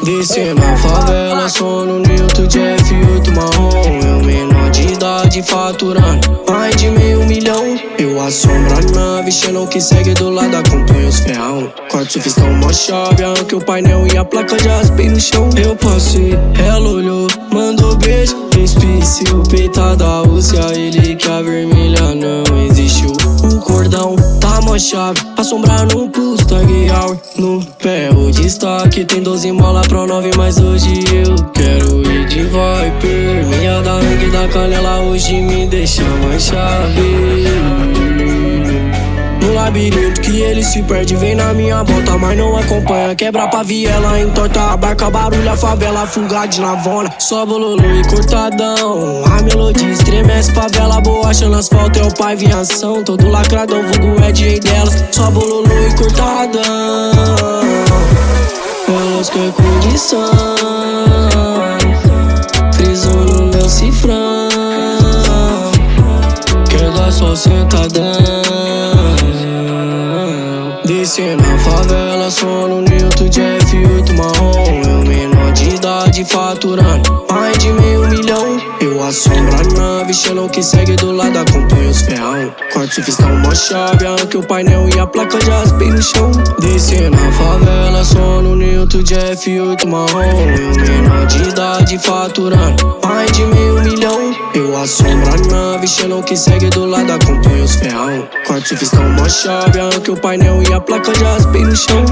Descendo na favela, só no Newton Jeff 8 marrom. Eu menor de idade faturando mais de $500 mil. Eu assombro a nave, Xenon que segue do lado, acompanha os ferrão. Corte surfistão, mó chave, arranquei o painel e a placa já raspei no chão. Eu passei, ela olhou, mandou beijo, despisse o peitada, Rússia, ele que a vermelha não existiu. O cordão tá mó chave, assombrar no pulso, tag hour no pé. O destaque tem 12 mola pro 9, mas hoje eu quero ir de Viper. Minha da rank da canela hoje me deixa mais chave. No labirinto que ele se perde, vem na minha volta, mas não acompanha. Quebra pra viela, entorta a barca, barulha a favela, fuga de lavona. Só bololô e cortadão, a melodia estremece favela, boacha no asfalto, é o pai em ação. Todo lacradão, vulgo é DJ delas. Só bololô e cortadão, elas querem condição. Frisou no meu cifrão, quer dar só sentadão. Descendo na favela, só no Newton Jeff 8 marrom. Eu menor de idade faturando mais de $500 mil. Eu assombro a nave, Xenon que segue do lado, acompanha os ferrão. Corte surfistão, mó chave, arranquei o painel e a placa já raspei no chão. Descendo na favela, só no Newton Jeff 8 marrom. Eu menor de idade faturando mais de $500 mil. Eu assombro a nave, Xenon que segue do lado, acompanha os ferrão. Corte surfistão, mó chave, arranquei o painel e a placa já raspei no chão.